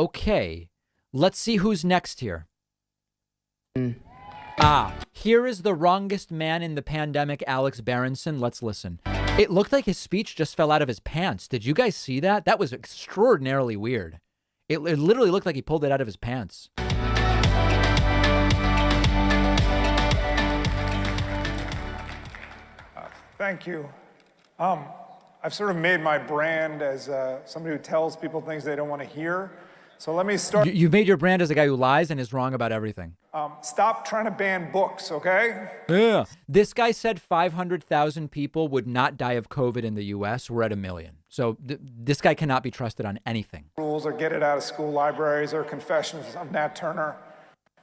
Okay, let's see who's next here. Here is the wrongest man in the pandemic, Alex Berenson. Let's listen. It looked like his speech just fell out of his pants. Did you guys see that? That was extraordinarily weird. It literally looked like he pulled it out of his pants. Thank you. I've sort of made my brand as somebody who tells people things they don't want to hear. So let me start. You've made your brand as a guy who lies and is wrong about everything. Stop trying to ban books, okay? Yeah. This guy said 500,000 people would not die of COVID in the U.S. We're at 1 million. So this guy cannot be trusted on anything. Rules or get it out of school libraries or confessions of Nat Turner.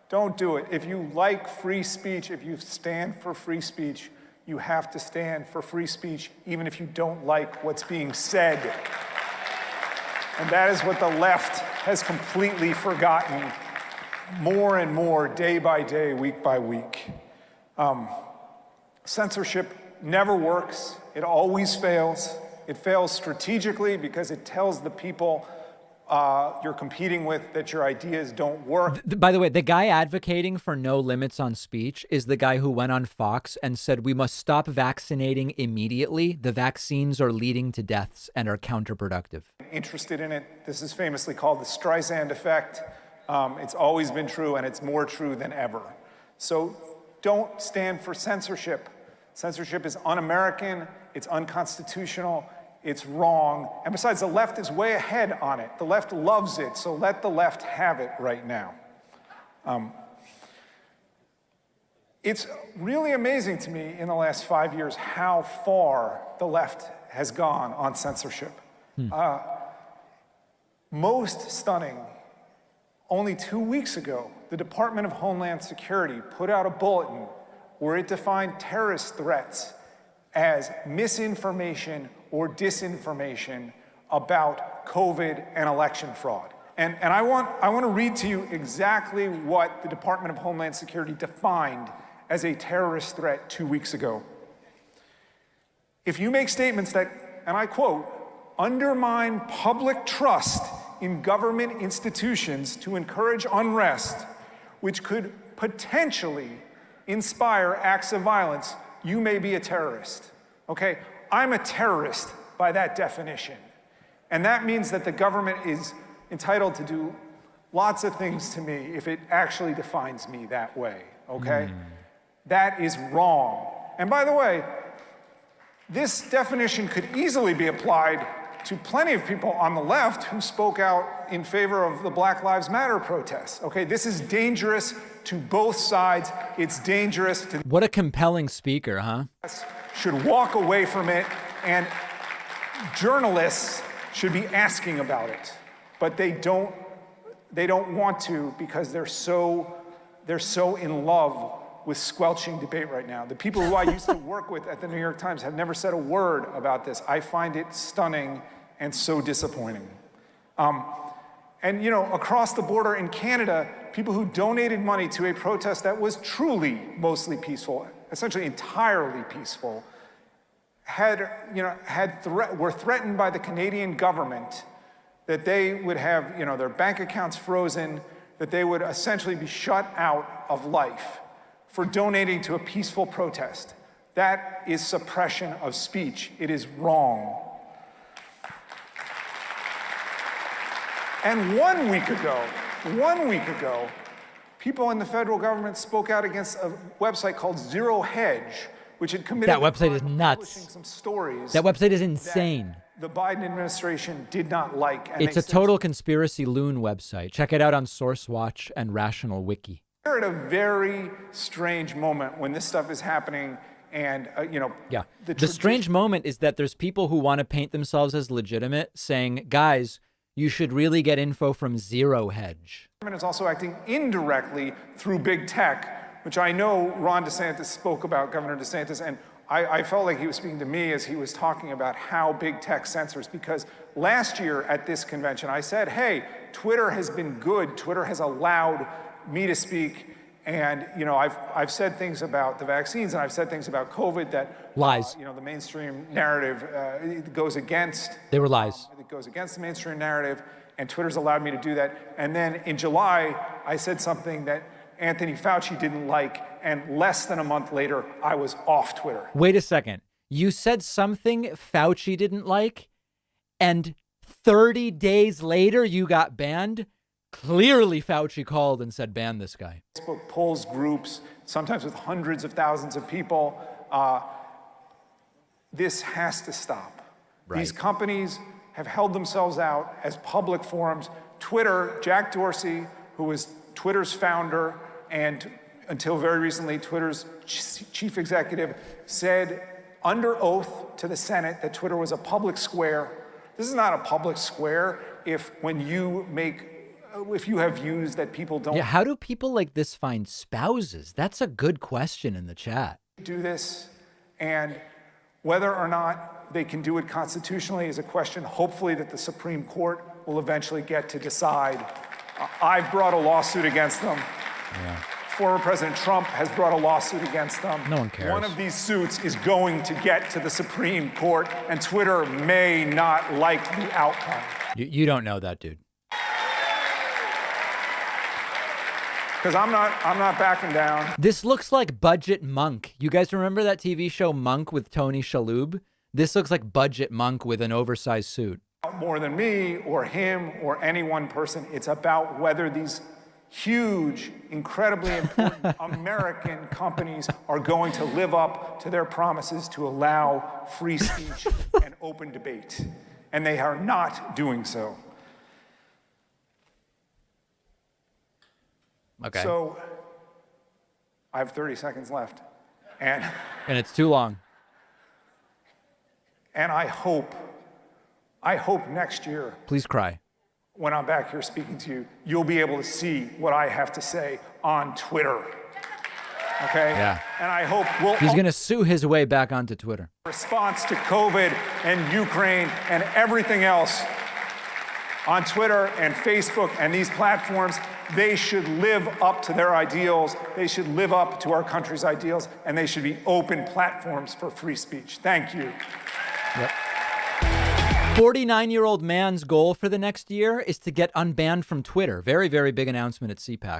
Don't do it. If you like free speech, if you stand for free speech, you have to stand for free speech, even if you don't like what's being said. And that is what the left has completely forgotten more and more, day by day, week by week. Censorship never works. It always fails. It fails strategically because it tells the people you're competing with that your ideas don't work. By the way, the guy advocating for no limits on speech is the guy who went on Fox and said we must stop vaccinating immediately. The vaccines are leading to deaths and are counterproductive. Interested in it. This is famously called the Streisand effect. It's always been true, and it's more true than ever. So don't stand for censorship. Censorship is un-American, it's unconstitutional, it's wrong. And besides, the left is way ahead on it. The left loves it, so let the left have it right now. It's really amazing to me in the last 5 years how far the left has gone on censorship. Most stunning, only 2 weeks ago, the Department of Homeland Security put out a bulletin where it defined terrorist threats as misinformation or disinformation about COVID and election fraud. And I want to read to you exactly what the Department of Homeland Security defined as a terrorist threat 2 weeks ago. If you make statements that, and I quote, undermine public trust in government institutions to encourage unrest, which could potentially inspire acts of violence, you may be a terrorist. Okay? I'm a terrorist by that definition. And that means that the government is entitled to do lots of things to me if it actually defines me that way. Okay? That is wrong. And by the way, this definition could easily be applied to plenty of people on the left who spoke out in favor of the Black Lives Matter protests. Okay, this is dangerous to both sides. It's dangerous to... What a compelling speaker, huh? Should walk away from it, and journalists should be asking about it. But they don't want to because they're so in love with squelching debate right now. The people who I used to work with at the New York Times have never said a word about this. I find it stunning and so disappointing. And you know, across the border in Canada, people who donated money to a protest that was truly mostly peaceful, essentially entirely peaceful, were threatened by the Canadian government that they would have, you know, their bank accounts frozen, that they would essentially be shut out of life for donating to a peaceful protest. That is suppression of speech. It is wrong. And 1 week ago, people in the federal government spoke out against a website called Zero Hedge, which had committed... That website is nuts. Some stories that website is insane. The Biden administration did not like. And it's a total conspiracy loon website. Check it out on SourceWatch and Rational Wiki. We're at a very strange moment when this stuff is happening, and you know. Yeah. The strange moment is that there's people who want to paint themselves as legitimate, saying, "Guys, you should really get info from Zero Hedge." The government is also acting indirectly through big tech, which I know Ron DeSantis spoke about, Governor DeSantis, and I felt like he was speaking to me as he was talking about how big tech censors, because last year at this convention, I said, hey, Twitter has been good. Twitter has allowed me to speak, and you know, I've said things about the vaccines, and I've said things about COVID that lies. You know, the mainstream narrative goes against. They were lies. It goes against the mainstream narrative, and Twitter's allowed me to do that. And then in July, I said something that Anthony Fauci didn't like, and less than a month later, I was off Twitter. Wait a second. You said something Fauci didn't like, and 30 days later you got banned? Clearly Fauci called and said, ban this guy. Facebook polls groups, sometimes with hundreds of thousands of people. This has to stop. Right. These companies have held themselves out as public forums. Twitter, Jack Dorsey, who was Twitter's founder and until very recently Twitter's chief executive, said under oath to the Senate that Twitter was a public square. This is not a public square if you have views that people don't. Yeah, how do people like this find spouses? That's a good question in the chat. Do this, and whether or not they can do it constitutionally is a question, hopefully, that the Supreme Court will eventually get to decide. I've brought a lawsuit against them. Yeah. Former President Trump has brought a lawsuit against them. No one cares. One of these suits is going to get to the Supreme Court, and Twitter may not like the outcome. You don't know that, dude. Because I'm not backing down. This looks like Budget Monk. You guys remember that TV show Monk with Tony Shalhoub? This looks like Budget Monk with an oversized suit. More than me or him or any one person. It's about whether these huge, incredibly important American companies are going to live up to their promises to allow free speech and open debate. And they are not doing so. Okay. So I have 30 seconds left. And it's too long. And I hope next year, Please cry. when I'm back here speaking to you, you'll be able to see what I have to say on Twitter. Okay? Yeah. And I hope He's going to sue his way back onto Twitter. response to COVID and Ukraine and everything else on Twitter and Facebook and these platforms, they should live up to their ideals. They should live up to our country's ideals, and they should be open platforms for free speech. Thank you. Yep. 49-year-old man's goal for the next year is to get unbanned from Twitter. Very, very big announcement at CPAC.